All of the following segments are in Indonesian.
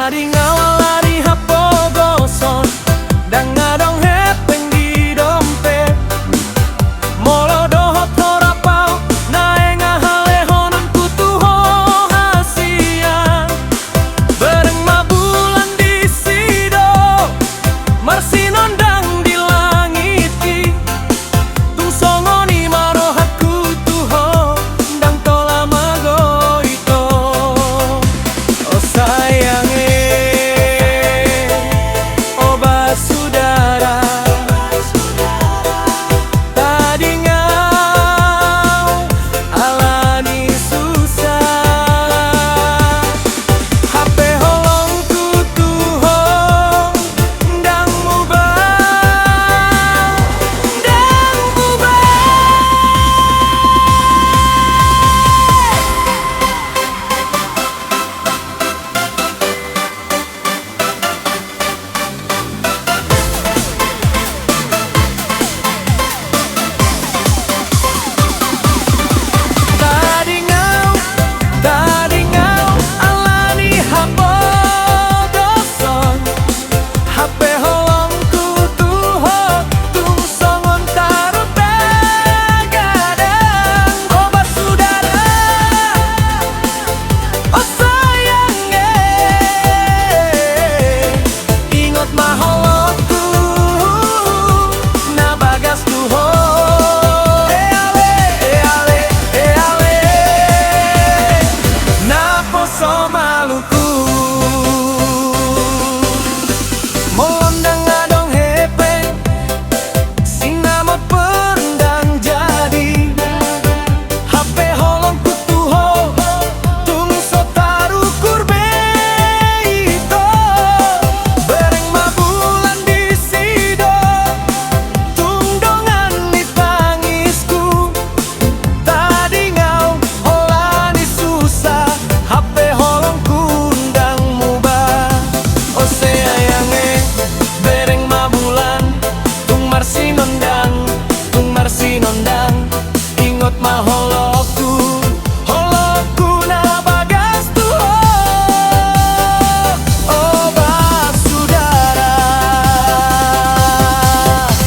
Tadi ngawalari hapo gosong dan ngadong hepeng di dompet. Molo dohot horapau nae ngahale honon kutuho hasian. Bareng mabulan di sido marsi nondang di langiti. Tung songoni marohaku tuho dang tola mago ito. Oh sayange, oh basudara, tadi ngau alani susah. HP holongku tuho dang mubah, dang mubah. Tadi ngau alani hapo gosong. HP holongku tuho tung songon taruh tagadang. Oh basudara, oh sayange, ingot maholongku na bagas tuho. Eale na poso maluku. Molondang ngadong hepeng sinamo perendang jadi. HP holongku tuho tung sotaru kurbe ito. Bareng mabulan di sido tung dongan di tangisku. Tadi ngau holani susah, HP holongku ndang mubah. Oh sayange, bereng mabulan tung marsi nondang, ingot maholokku, holokku na bagas tuho. Oh basudara,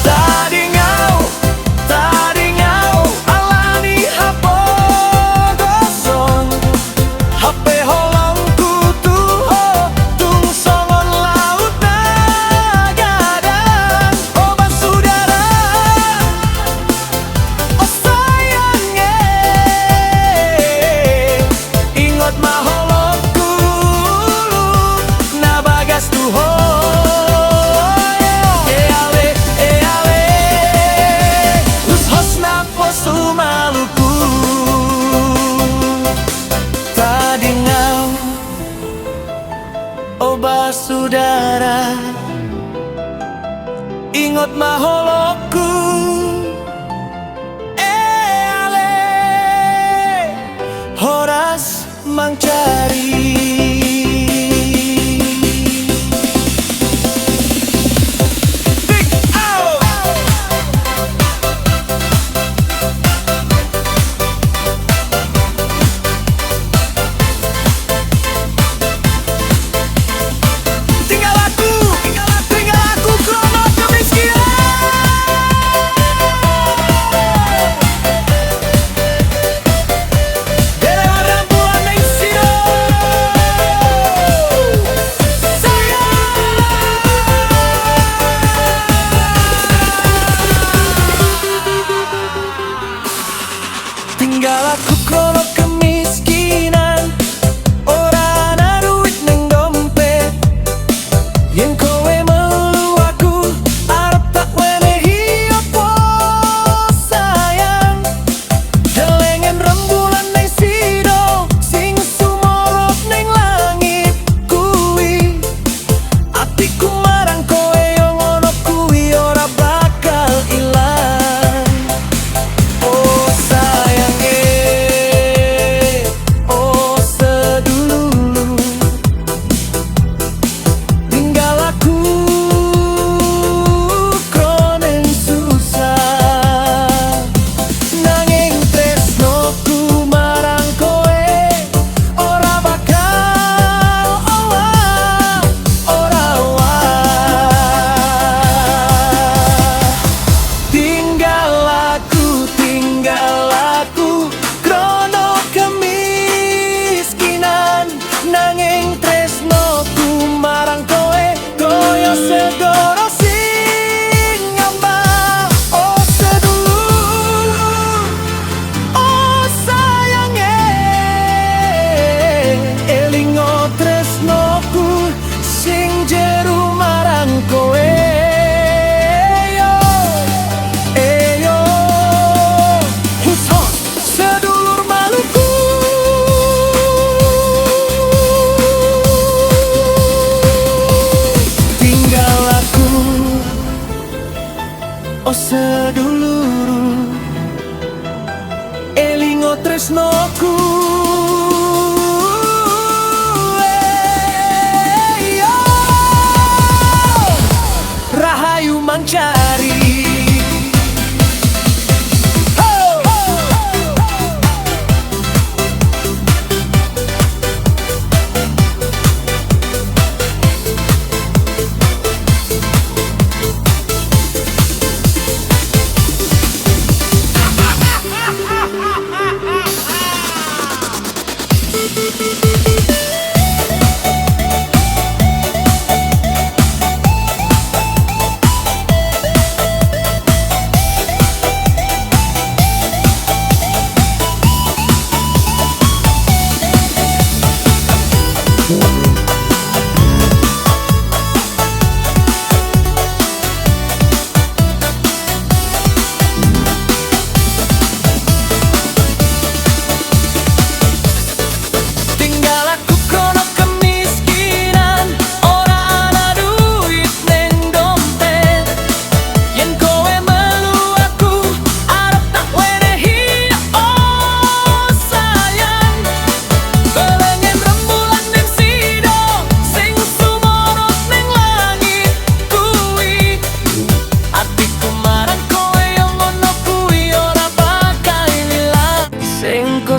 tadi ngau alani hapo gosong. HP holongku tuho tung songon laut nagadang. Oh basudara, oh sayange, ingot maholongku na bagas tuho. Eale us hosna posu maluku. Tadi ngau, oh basudara, ingot maholokku. Eale horas mangcari. Big out. Tinggal aku krono kemiskinan. Derewan rambuan neng sido. Tinggal aku krono kemiskinan. Ora ana duit neng dompet. Yen kowe melu aku arep tak wenehi opo sayang. Delengen rembulan neng sido sing sumorot neng langit kuwi. Atiku marang kowe yo ngono kuwi ora bakal ilang. Oh sayange, no tresnoku. Rahayu Mangcari.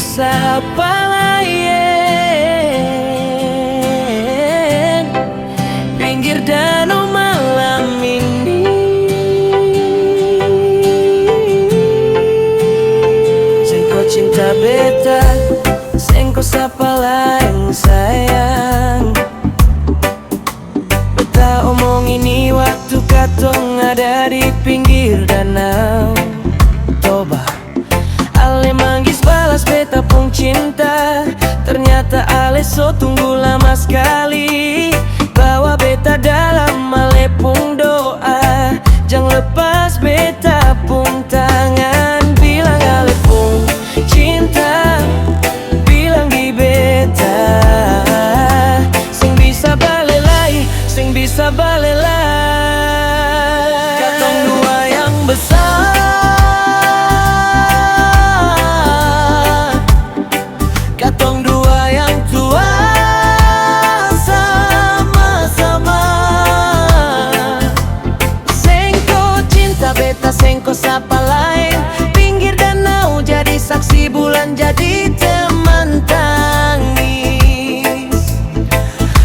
Sapa lain pinggir danau malam ini, sengko cinta beta, sengko sapa lain sayang. Beta omong ini waktu katong ada di pinggir danau Toba. Ale manggis balas beta pung cinta, ternyata ale so tunggu lama sekali. Bawa beta dalam ale pung doa, jangan lepas beta pung tangan. Bilang ale pung cinta, bilang di beta, sing bisa balelai, sing bisa balelai. Katong dua yang besar, katong dua yang tua, sama-sama. Sengko cinta beta, sengko sapa lain, pinggir danau jadi saksi bulan, jadi teman tangis.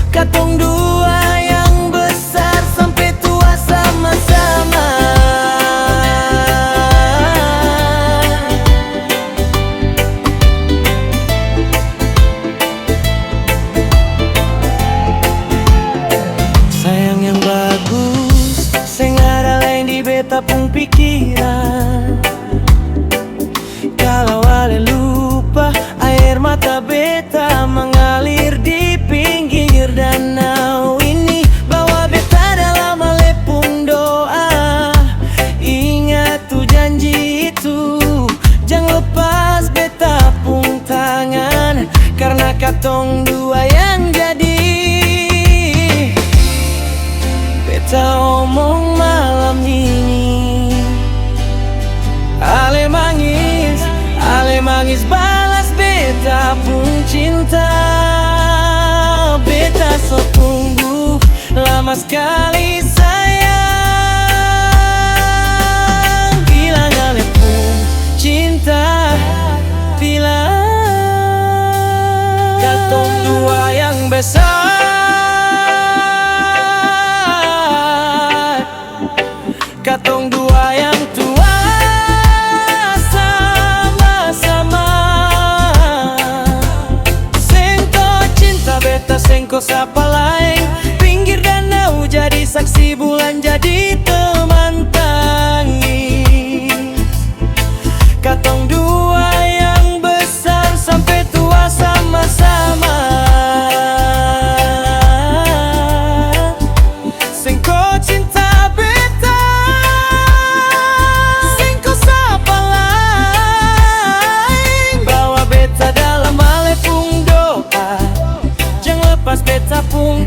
Katong dua yang besar sampai tua sama-sama. Sayang yang bagus, sing ada lain di beta pung pikiran. Kalau ale lupa, air mata beta mengalir di pinggir danau ini. Bawa beta dalam ale pung doa, ingat tuh janji itu, jangan lepas beta pung tangan. Karena katong dua yang jadi. Beta omong malam ini, ale mangis balas beta pung cinta. Beta so tunggu lama sekali sayang. Bilang ale pung cinta, bilang katong dua yang besar, katong dua yang tua, sama-sama. Sengko cinta beta, sengko sapa lain, pinggir danau jadi saksi bulan, jadi teman tangis. Katong dua yang besar sampai tua sama-sama. Sengko cinta beta, sengko sapa lain, bawa beta dalam ale pung doa, jangan lepas beta pung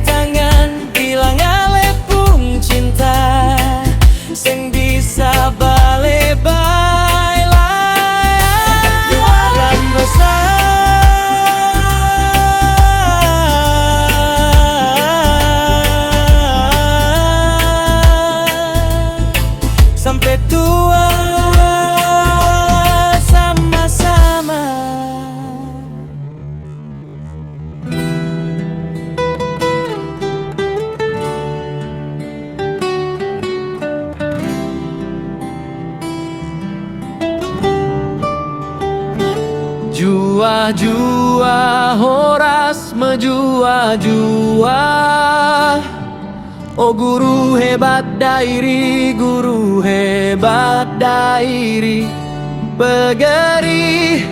Jua-jua Horas menjua-jua. Oh guru hebat dairi, guru hebat dairi. Pegeri,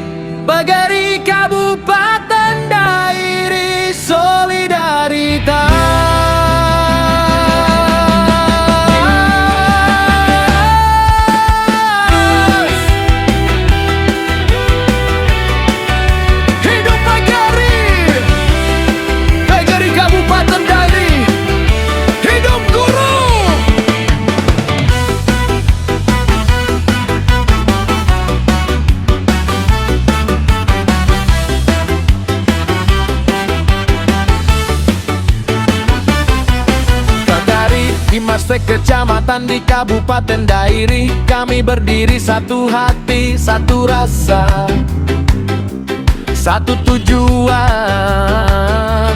Pegeri Kabupaten Dairi Solidaritas. Hidup Pegeri, Pegeri Kabupaten Dairi. Hidup guru. Dimas kecamatan di Kabupaten Dairi, kami berdiri satu hati, satu rasa, satu tujuan.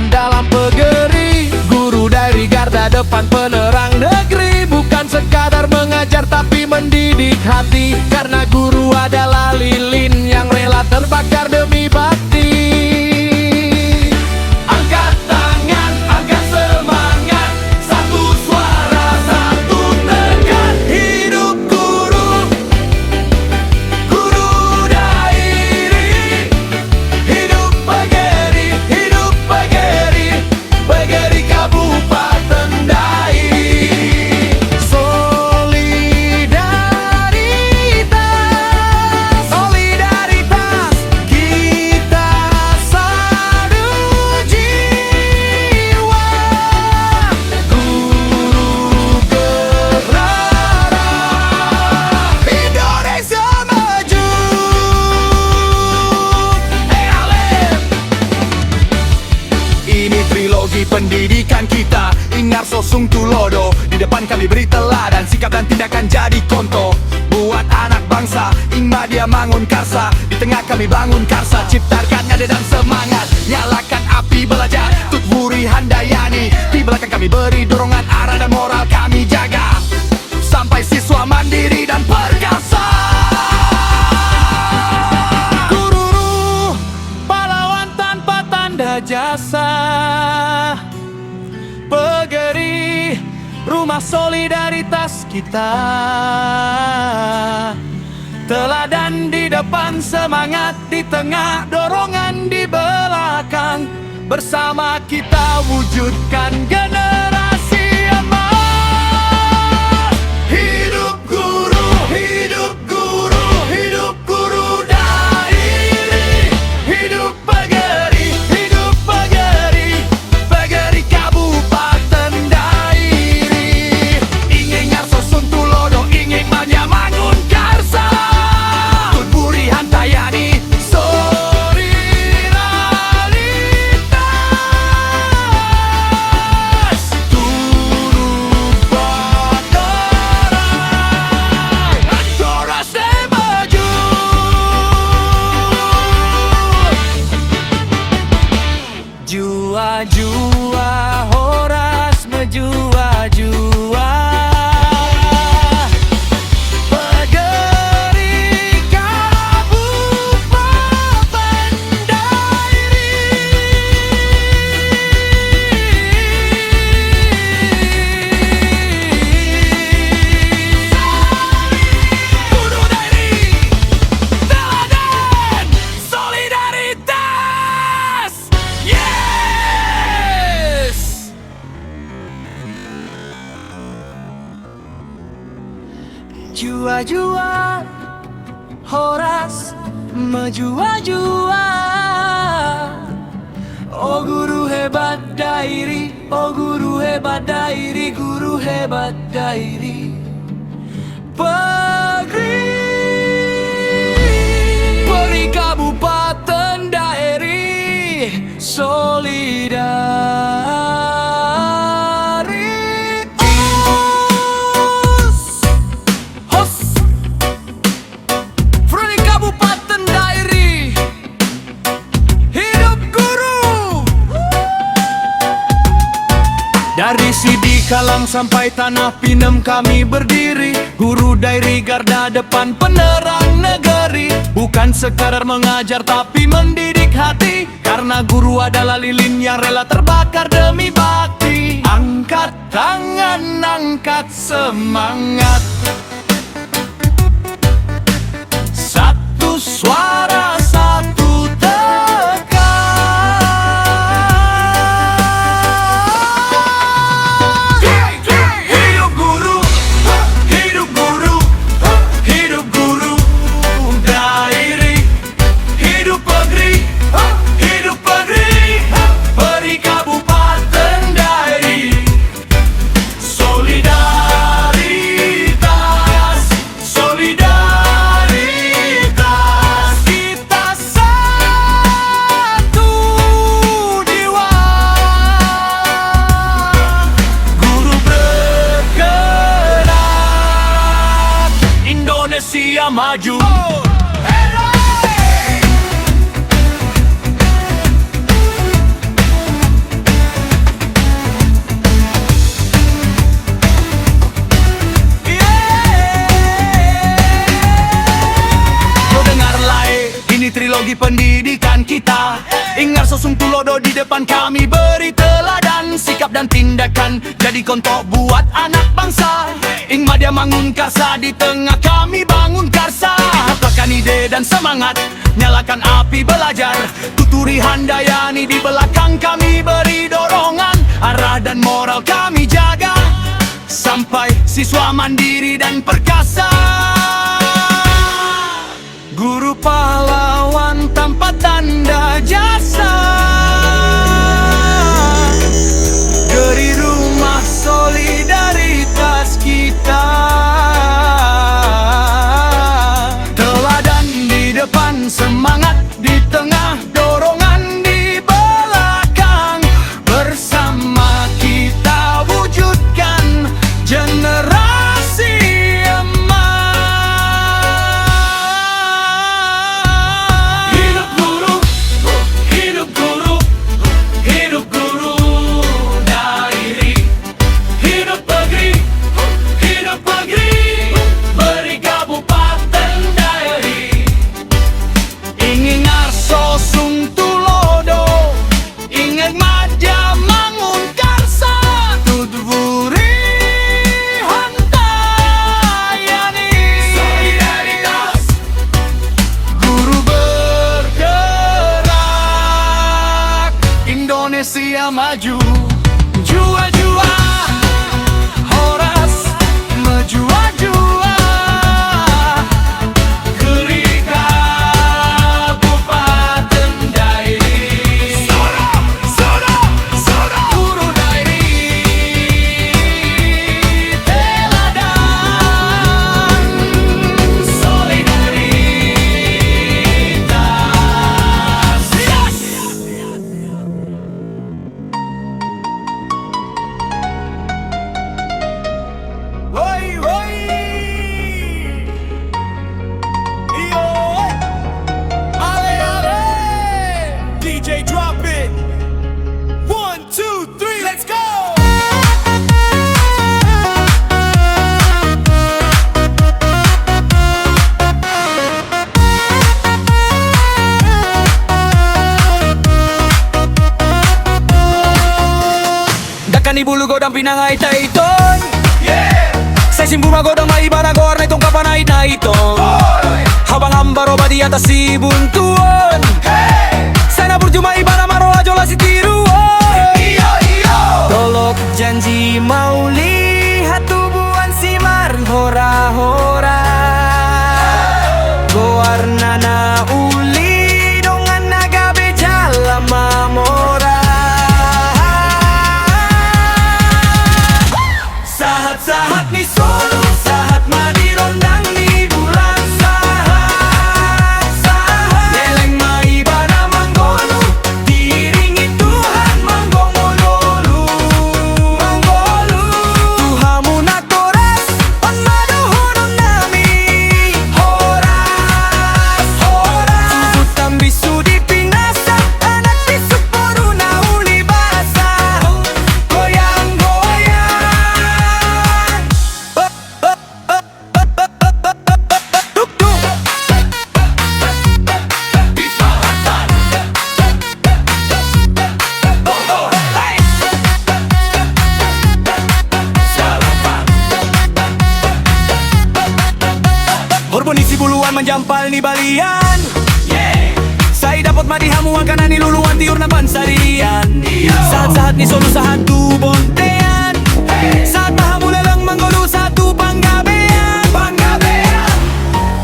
Dalam Pegeri, guru Dairi garda depan penerang negeri. Bukan sekadar mengajar tapi mendidik hati, karena guru adalah lilin yang rela terbakar demi bakti. Pendidikan kita, Ingar Sosung Tulodo. Di depan kami beri teladan, sikap dan tindakan jadi contoh. Buat anak bangsa, Ingma dia mangun karsa. Di tengah kami bangun karsa, ciptakan nada dan semangat. Nyalakan api belajar, Tut Wuri Handayani. Di belakang kami beri dorongan arah dan moral kami jaga, sampai siswa mandiri dan perkasa. Guru, pahlawan tanpa tanda jasa. Pegeri, rumah solidaritas kita. Teladan di depan, semangat di tengah, dorongan di belakang. Bersama kita wujudkan generasi emas. Hidup guru, hidup guru, hidup guru Dairi. Hidup Pegeri, hidup Pegeri, Pegeri Kabupaten Dairi. Ingin ngarso Suntulodo, ingin manja mangun karsa. Tut Wuri Handayani, solidaritas. Turun batarang, Horas de maju. Jua-jua Horas menjua-jua. Pegeri Kabupaten Dairi. Guru Dairi, teladan solidaritas. Yes! Jua-jua Horas menjua-jua. Oh guru hebat Dairi, oh guru hebat Dairi, guru hebat Dairi. Pegeri, Pegeri Kabupaten Dairi solidaritas. Hos, Pegeri Kabupaten Dairi. Hidup guru. Dari Sidik Kalang sampai tanah Pinem kami berdiri, guru dairi garda depan penerang negeri. Bukan sekadar mengajar tapi mendidik hati, karena guru adalah lilin yang rela terbakar demi bakti. Angkat tangan, angkat semangat, satu suara, satu tekad. Hidup guru, hidup guru, hidup guru dairi, hidup negeri, hidup negeri, beri Kabupaten Dairi. Solidaritas, solidaritas, kita satu jiwa. Guru bergerak, Indonesia maju. Trilogi pendidikan kita, ingat sosung tulodo di depan kami, beri teladan sikap dan tindakan, jadi kontok buat anak bangsa. Ing madya mangun karsa, di tengah kami bangun karsa. Hatakan ide dan semangat, nyalakan api belajar, tuturi handayani di belakang kami, beri dorongan, arah dan moral kami jaga, sampai siswa mandiri dan perkasa. Guru pahlawan tanpa tanda jasa, dari rumah solidaritas kita. Teladan di depan, semangat di tengah, dorongan di belakang. Bersama kita wujudkan generasi emas. Indonesia maju, jua-jua, horas, mejua-jua, geri Kabupaten Dairi. Guru dairi, teladan, solidaritas. Woi, woi, yo, ale, ale, DJ drop it, 1, 2, 3, let's go. Dakan ibulu godang pinangay taiton, sa simbuma godang maibana gor na itong kapanay na ito. Habang ambaro ba di atas si buntuon, sana burju maibana maro ajola si tiruon. Tolok janji mau lihat tubuhan si mar hora-hora, goarna na uli dongan naga bejala mamora. Sahat-sahat ni Solo, sahat madirondang ni bulan, sahat, sahat. manjampal ni balian. Saya dapat madihamuan karena ni luluan tiur na pansarian. Saat-saat ni solo satu bontean. Saat mahamu lelang menggolu satu panggabean.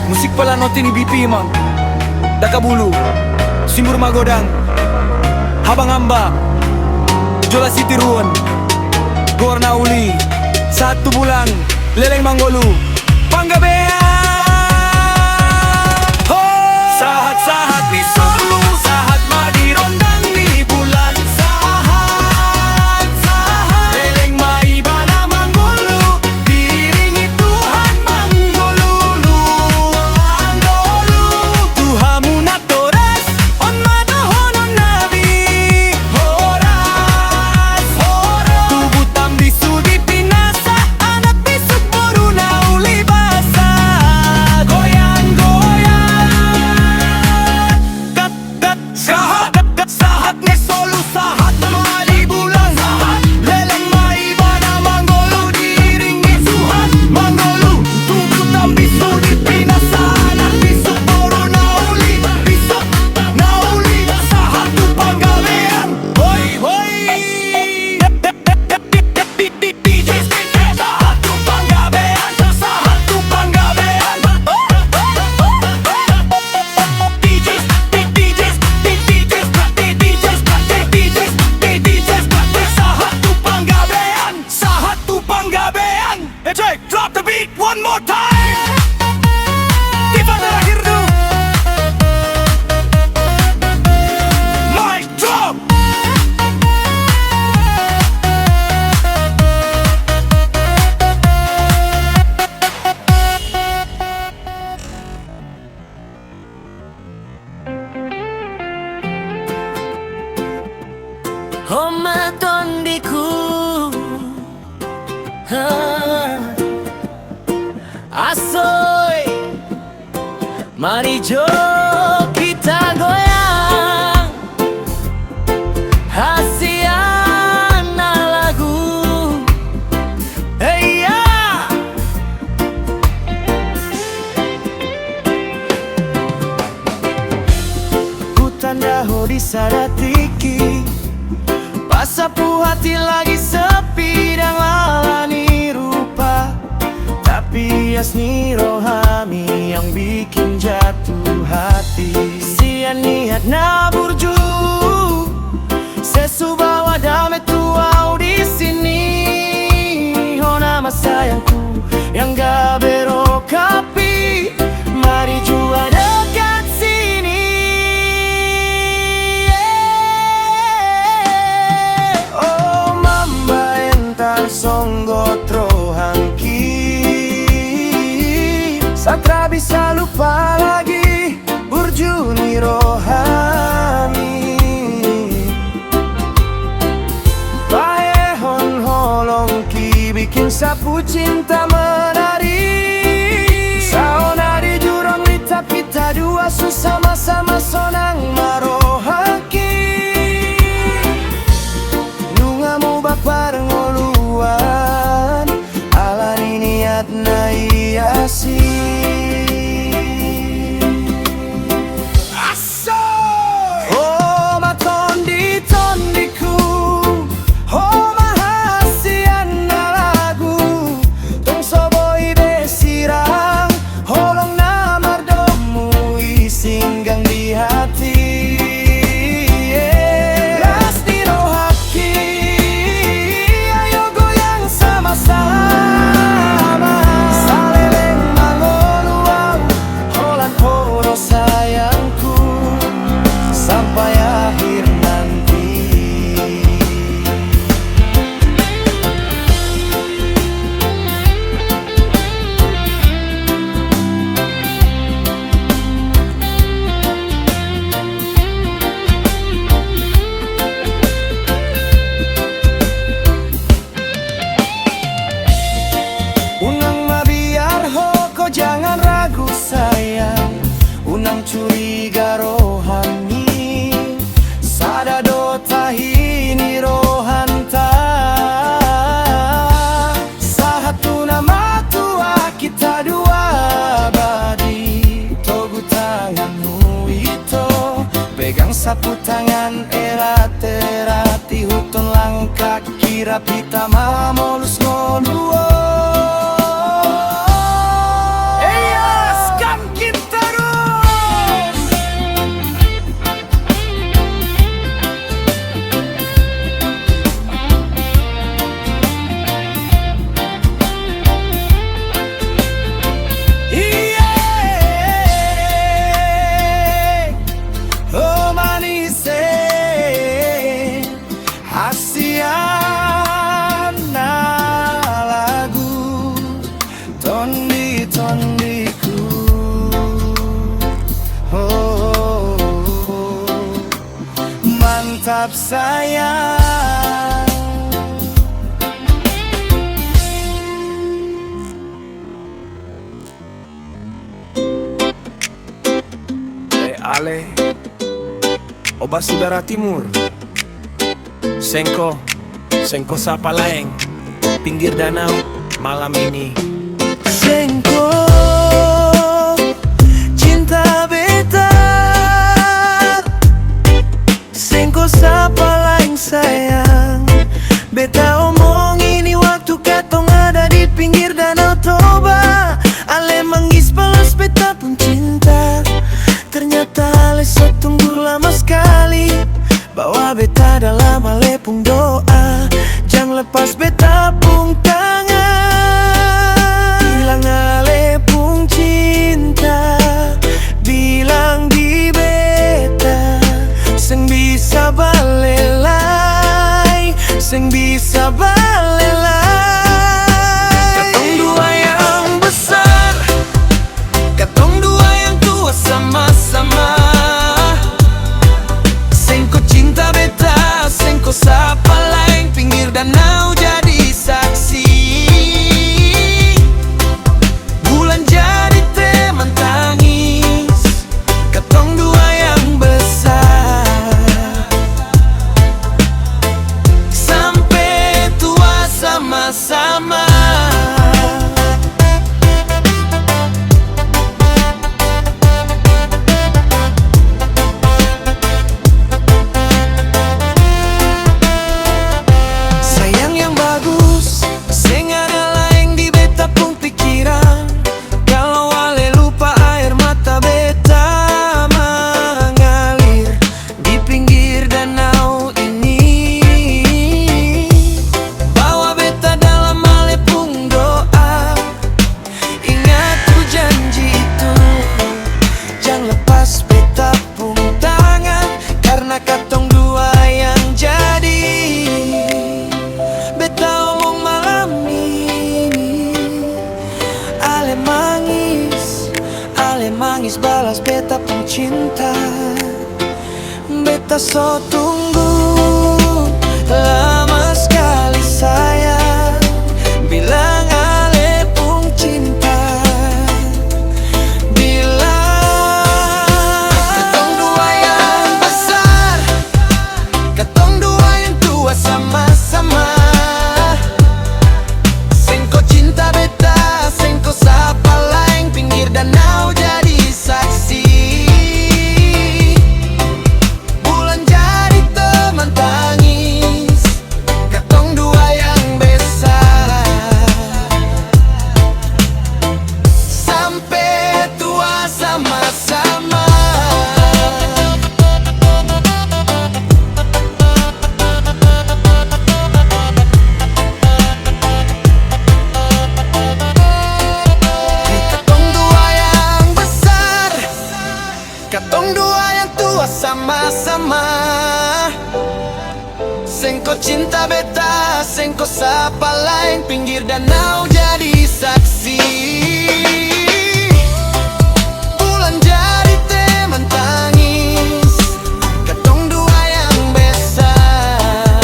Musik pala noti ni BP man Dakabulu, Simbur Magodang, Habang Amba, Jola City Ruan, Gorna Uli, Satu Bulan, Leleng Manggolu, Panggabean. Sahat-sahat ni solo, sahat madirondang ni bulan. Sahat Leleng maibana Manggolu, diringi Tuhan Manggolulu. Tuhamu na toras, on madahonon nabi. Horas, tubutam bisu di pinasa, anak bisuk boru na uli basa. Goyang-goyang, sahat ni solo, sahat na mali bulan. Leleng maibana Manggolu, diringi Tuhan Manggolu. Tubutam bisu di pinasa, anak bisuk boru na uli. Bisuk na uli, sahat tu panggabean. Hoy, hoy, DJs, sahat tu panggabean. Sahat tu panggabean. DJs, sahat tu panggabean. Sahat tu panggabean. Hey Jake, drop the beat one more time. Tiba terakhir tu. Mic drop. Homatondiku, asoy, mari jo kita goyang. Hasiana lagu, hey ya. Hutan dahulu disadatiki, pasapu hati lagi sepi dan lalani rupa. Tapi asni rohani yang bikin jatuh hati. Sia niat na burju, sesubawa damai tuau di sini. Oh nama sayangku yang gak berokapi, mari jua dekat sini. Oh mamba entar songgotro hangki, Satra bisa lupa lagi burjuni rohani. Paehon holong ki bikin sapu cinta menari. Saonari jurong lita kita dua sama-sama sonang marohaki. Nungamu bak bareng ngoluan, alani niat na iasi. Singgah pegang sapu tangan erat-erat di hutan langka kira pita mamolus ngonuo. Tondi-tondiku, mantap sayang. Ale, Obat Saudara Timur, Sengko Sapalaeng, pinggir danau malam ini. Sengko, cinta beta, Sengko Sapalaeng sayang. Beta omong ini waktu katong ada di pinggir danau Toba. Ale manggis balas beta pun cinta. Ternyata ale so tunggu lama sekali. Bawa beta dalam ale pun doa. Jangan lepas beta pun tangan. Bilang ale pun cinta. Bilang di beta seng bisa balelai, seng bisa balelai. Katong dua yang besar, katong dua yang tua sama-sama. Sengko cinta beta, Sengko Sapalaeng, pinggir danau jadi saksi. Bulan jadi teman tangis, katong dua yang besar. Sampai tua sama-sama. Mangis balas beta pun cinta. Beta so tunggu lama sekali sayang. Bilang ale pun cinta. Bilang katong dua yang besar, katong dua yang tua sama-sama. Sengko cinta beta, Sengko Sapalaeng, pinggir danau jadi saksi. Bulan jadi teman tangis, katong dua yang besar. Sampai tua sama-sama. Katong dua yang tua sama-sama. Sengko cinta beta, Sengko Sapalaeng, pinggir danau jadi saksi. Bulan jadi teman tangis, katong dua yang besar.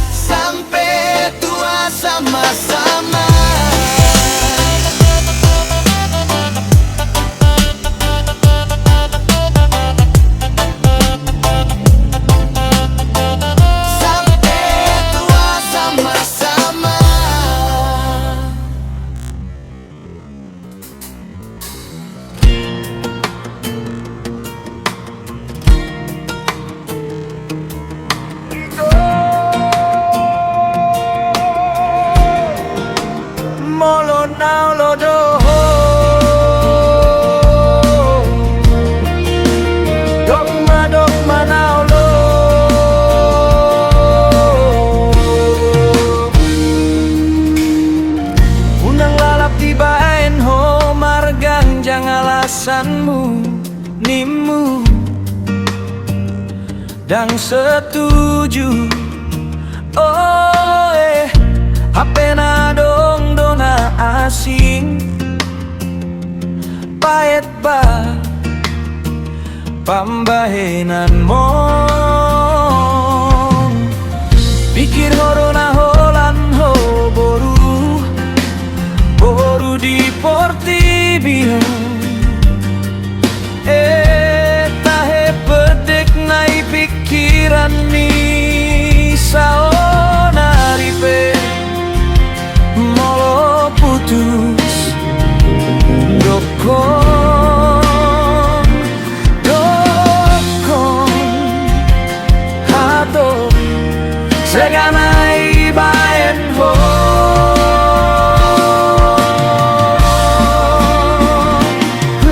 Sampai tua sama-sama. Sampai tua sama-sama. alasanmu, nimu dan setuju. Oh HP na dong dona asing payet ba pambahenan mo. Pikir horo na holan ho boru di Portibio. Tahe pedek nai pikiran ni saonaripe molo putus dokon hato seganai baen ho.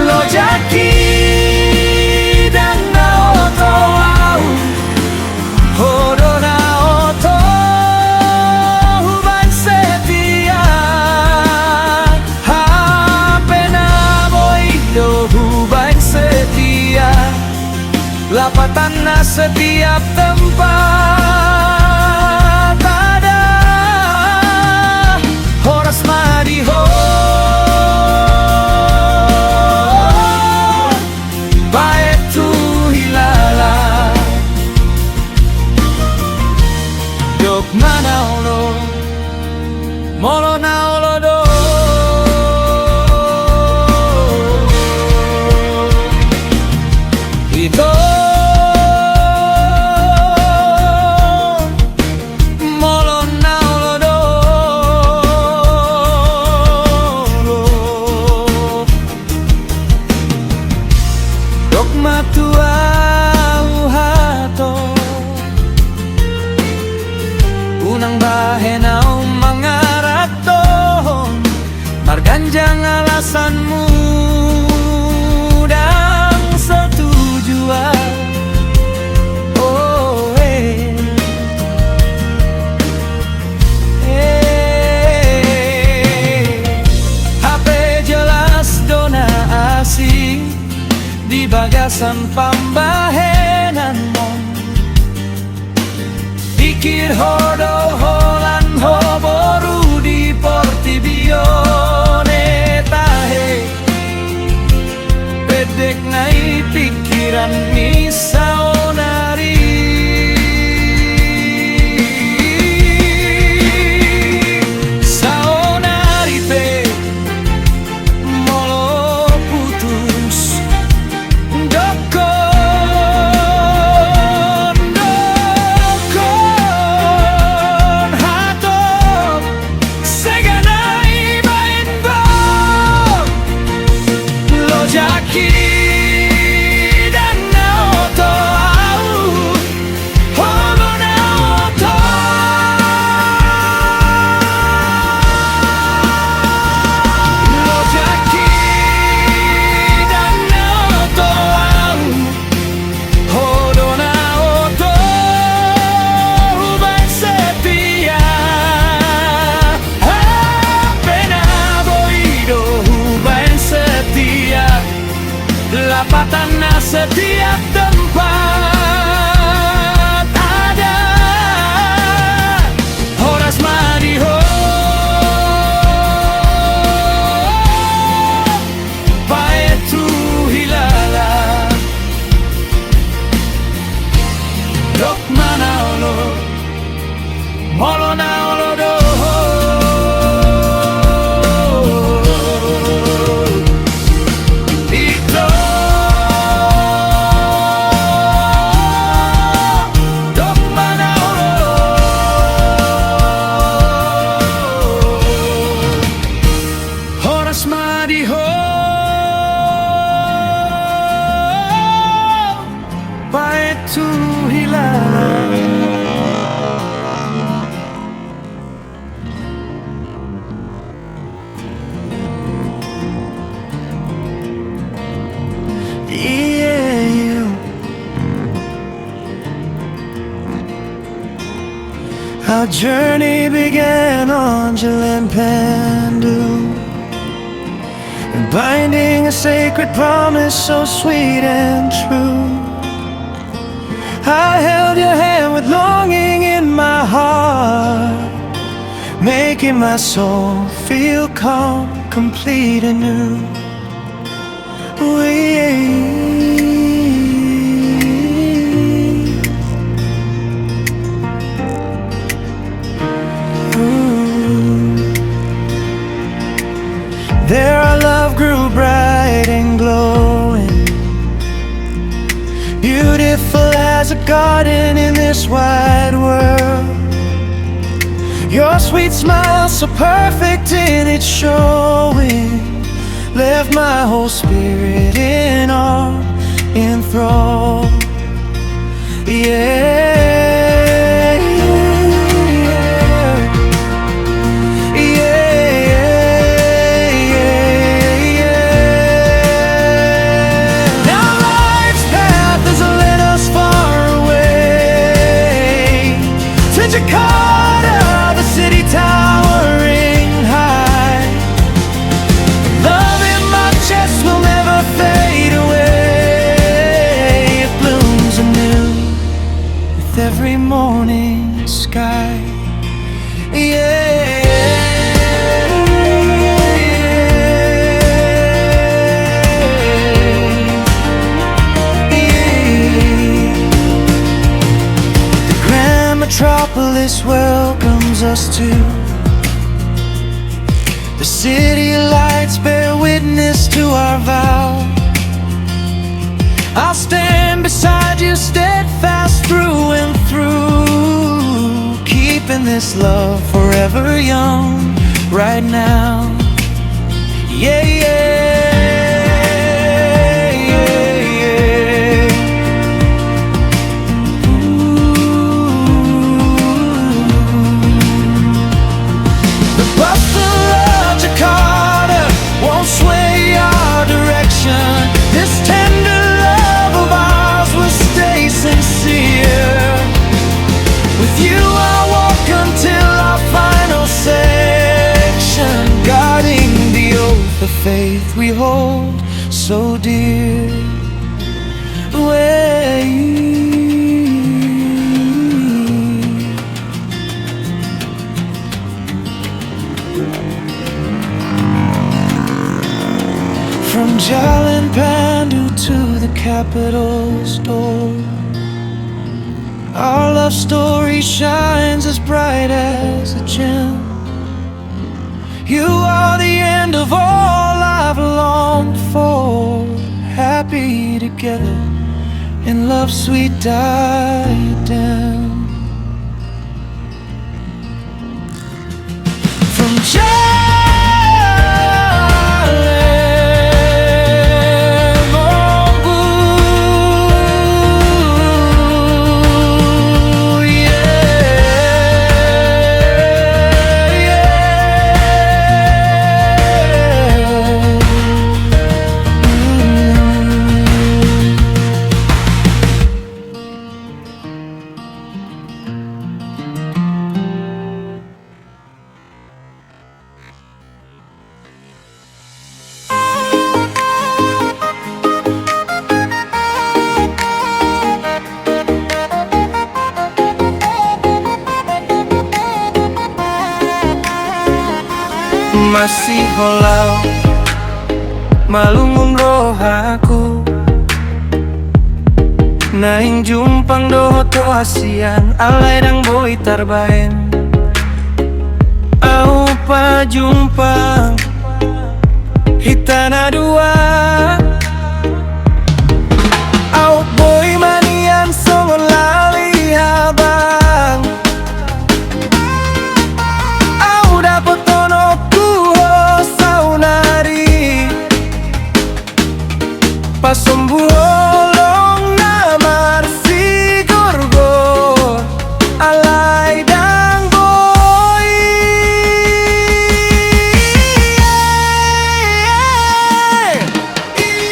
Lo jaki dan naoto au hodo naoto huban setia hape na boido huban setia lapatan na setiap tempat ada horas mariho bae tu hilala dok mana olo molo na olo do ito unang bahenaw mga raton marganjang alasanmu dan setujuan. Oh HP jelas dona asing di bagasan pambahenan mo. Pikir hodo holan ho boru di Portibio tahe pedek nai pikiran ni saonari saonari pe molo putus lapatan na setiap tempat ada horas mariho bae tu hilala dok mana olo molo na olo do mariho bae tu hilala. Our journey began on Jalan Pandu, binding a sacred promise so sweet and true. I held your hand with longing in my heart, making my soul feel calm, complete and new. There our love grew bright and glowing, beautiful as a garden in this wide world. Your sweet smile, so perfect in its showing, left my whole spirit in awe, enthralled. Yeah, yeah, yeah, yeah. Now life's path has led us far away to Jakarta, the city towering high. Love in my chest will never fade away. It blooms anew with every morning sky. Yeah. The grand metropolis welcomes us to. The city lights bear witness to our vow. I'll stand beside you steadfast through and through, keeping this love forever young right now. Yeah, yeah, yeah, yeah. The bustle of Jakarta won't sway our direction. This tender love of ours will stay sincere. With you I'll walk until our final section, guarding the oath of faith we hold so dear. Where from Jalan Pandu to the capital's door, our love story shines as bright as a gem. You are the end of all I've longed for, happy together in love's sweet diadem. From masih holau malungun roh aku, naing jumpang doho to asian alai dang boi tarbaen. Au pa jumpang hitana dua, au boi manian songon lali habang. Au dapet pasombuolong na marsi gorgor alai dang boy. Yeah, yeah,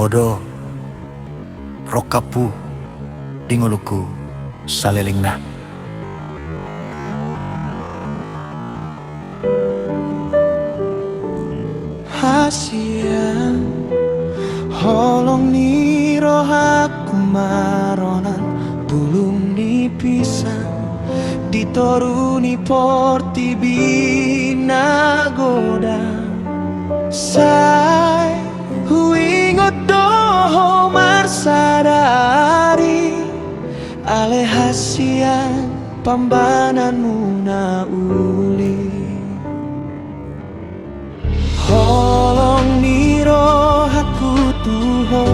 Podo rokapu dinguluku salelingna. Hasian holong ni rohaku maronan bulung ni pisang ditoruni porti bina goda sai huingot doho marsadari ale hasian pambananmu na uli holong ni rohaku tuho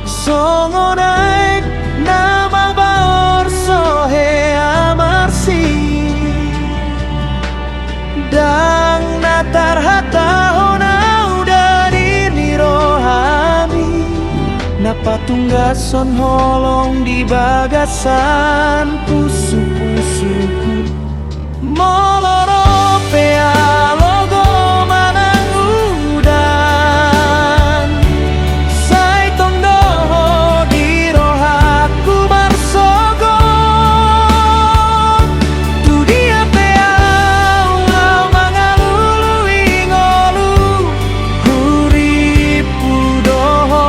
songo naik nama baor sohe amarsi dang natar hatahona udari ni rohani napa tunggason holong di bagasan pusu-pusuku moloro pea logo manang udan sai tondo di rohaku marsogon tu dia pea ulau mangalului ngolu huripu doho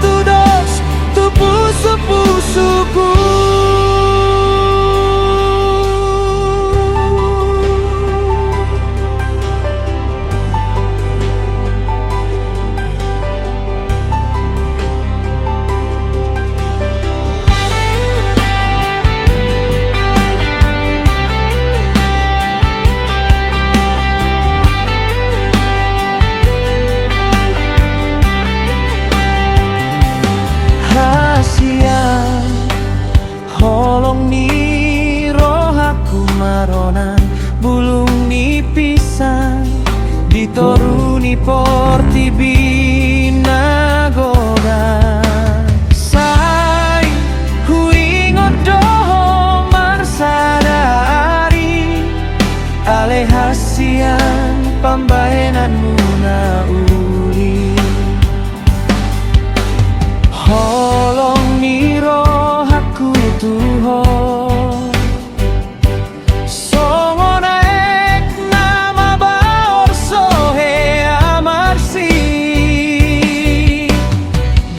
tu dos tu pusu-pusuku. Holong ni rohaku maronan bulung ni pisang ditoruni porti bina goda sai huingot doho marsadari ale hasian pambaenanmu na uli holong ni rohaku tuho songo naik nama baor sohe amarsi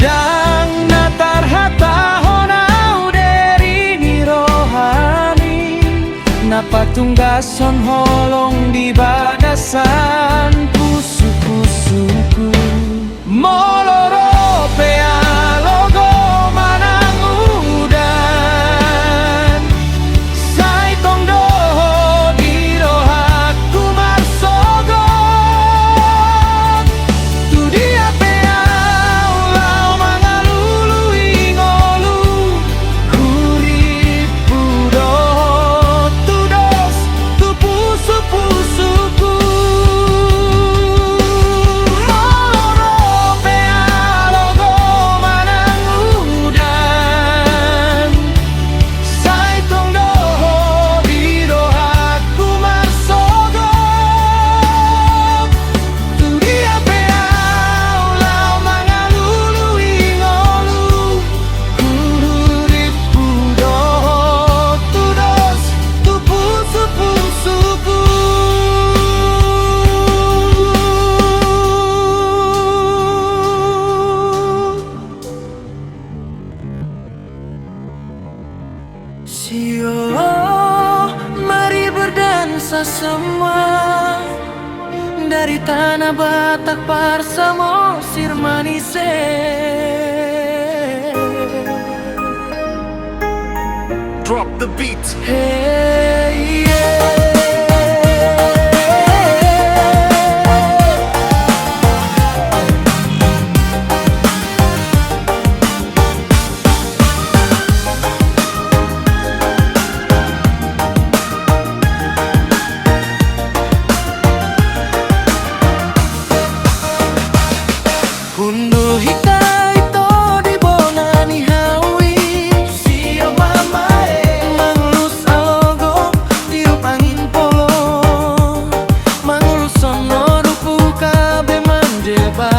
dang natar hatahona uderi ni rohani napa tunggason holong di badasan pusu-pusuku moloro pea logo manang udan sai tondo di rohaku marsogon tu dia pea ulau mangalului ngolu huripu doho tu dos tu pusu-pusuku moloro pea logo manang udan sai tondo di rohaku marsogon tu dia pea ulau mangalului ngolu huripu doho tu dos tu pusu-pusuku. Sio, mari berdansa semua dari tanah Batak Parsamo Sirmanise. Drop the beat. Hey, yeah. Hundu hitai to di bonani hawi sio mamae manglus alogo tiup angin polo manglus sono rupu kabe mandeba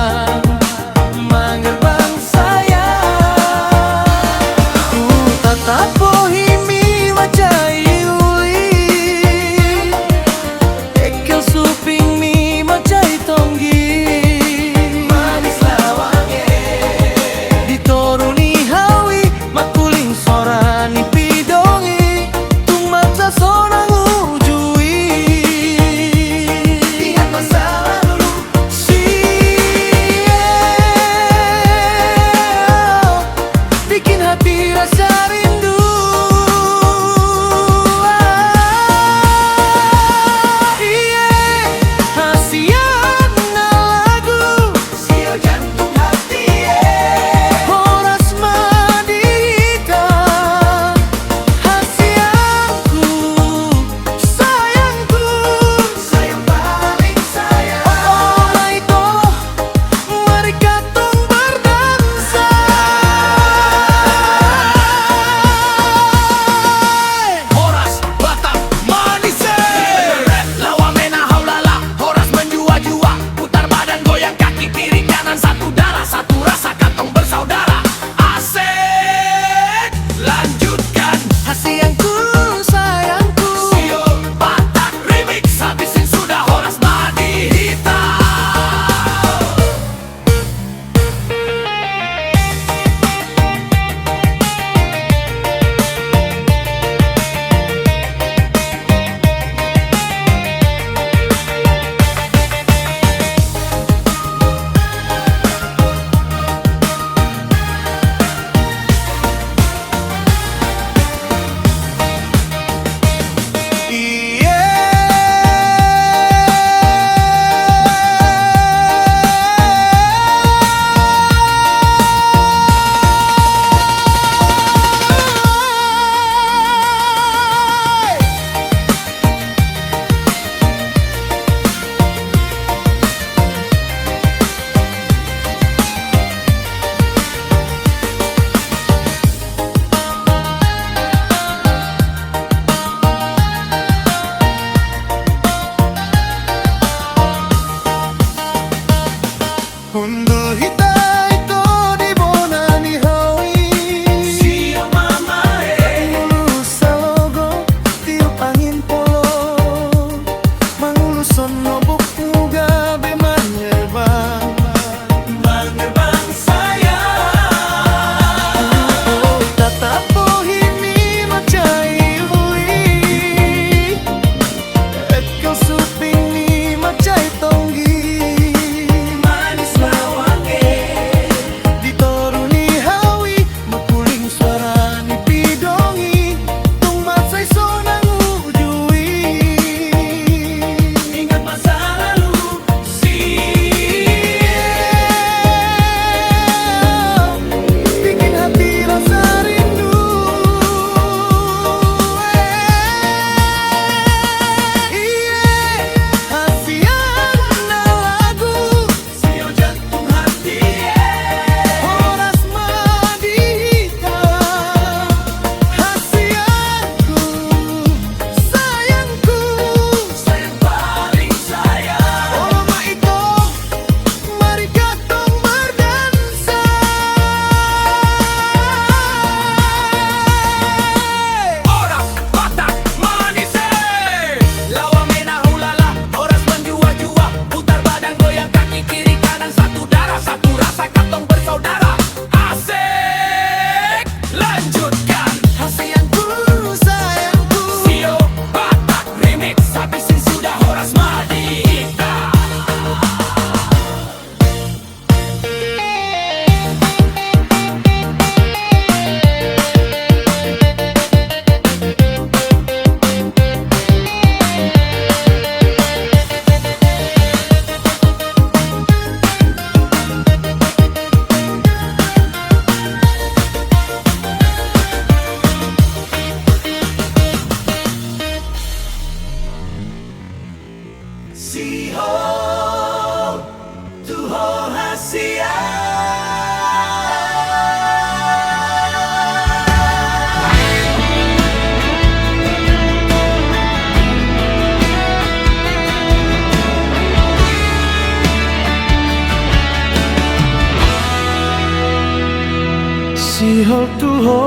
Sihol tuho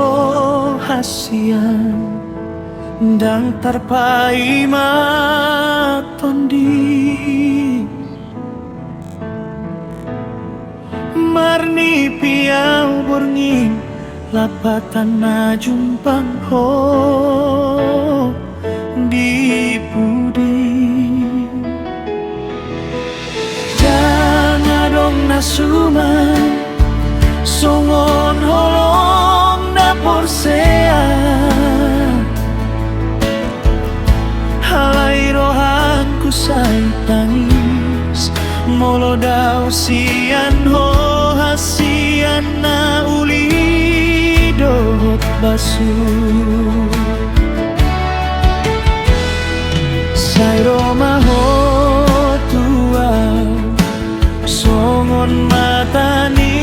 hasian dan tarpai matondi marni piau borngin lapatan na jumpang ho di pudi jangan dong nasuman songon holong na porsea halai rohanku say tangis molo daw sian ho hasian na uli dohot basu say roma ho tua songon matani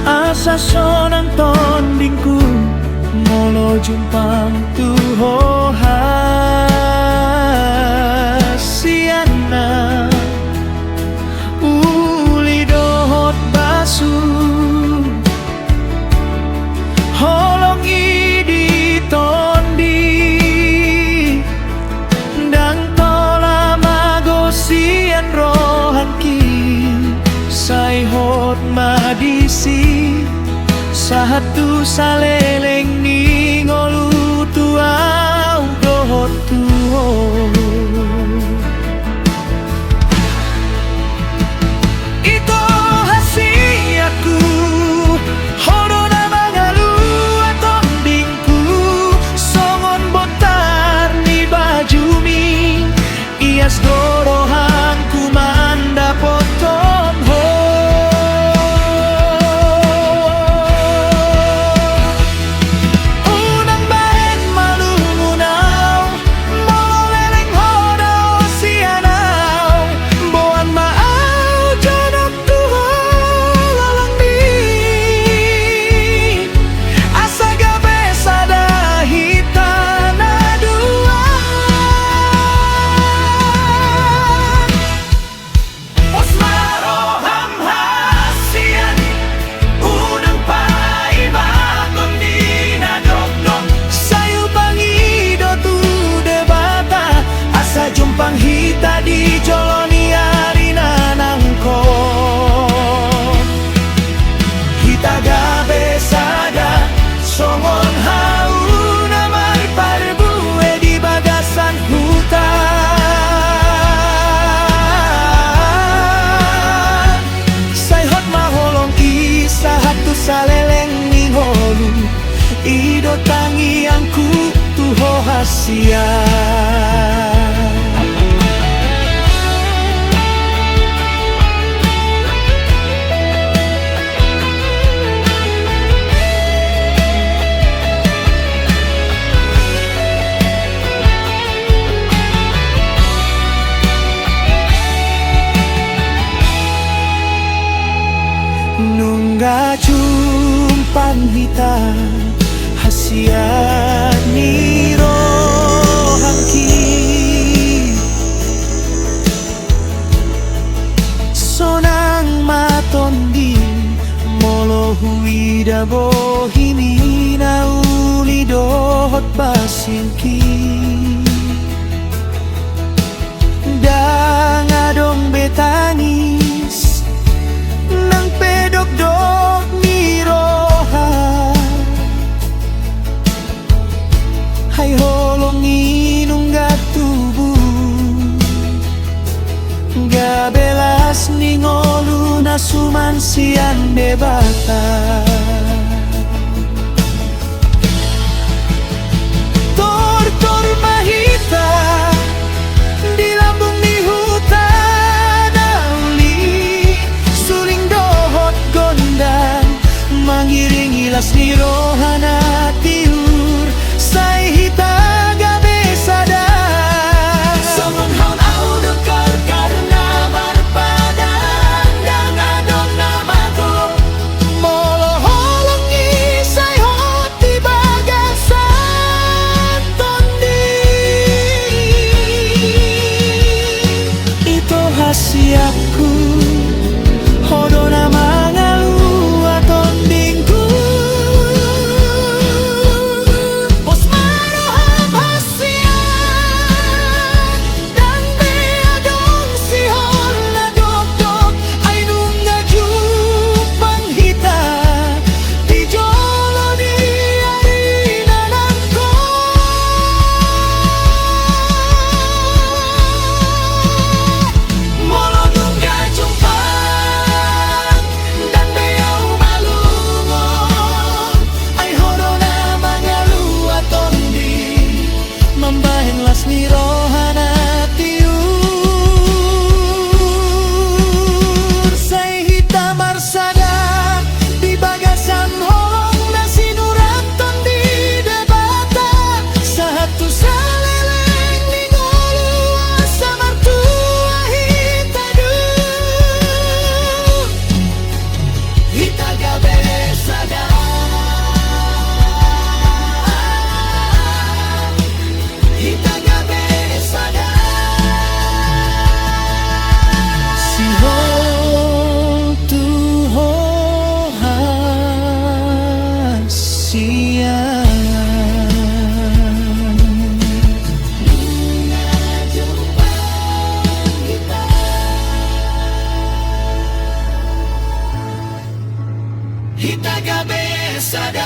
asa sonang tondingku molo jumpang tuho hasiana uli dohot basu holong idi tondi dang tola magosian rohanki say hot madisi satu saleleng ni ngolu tuau dohot tuho ito hasiaku hono na mangalu atondingku songon botar ni bajumi ias dorohanku manda potom ho unang bahen malungunaw moleleng rahasia. Nungga jumpang hita hasiat niro hangki sonang matondi molo huida bohini na uli dohot basinki dang adong betangis nang pedok dok niroha hay holong inunggat tubuh gabelas ningolu na sumansian debata tor mahita di lambung ni hutan auli suling dohot gondang mangiringi las ni rohana tiur sai hita gabe sadar someone hold out the car karena berpadan dan adon nama tu molo holongi sai hoti bagasan tondi itu hasiaku hodona mangalu atondingku bos maroham hasia dan beadong si hola dok ay nunga jupang hita di jolo di arina nangko molo nunga jumpang dan beau malungon ay horona mangalu atondi mambahin las ni rohana tiur say hita marsada di bagasan holong na sinuraton di debata satu saleleng ni ngolu asa martua hita du hita gabe sadar hita gabe sadar si ho tu ho hasia hita gabe sadar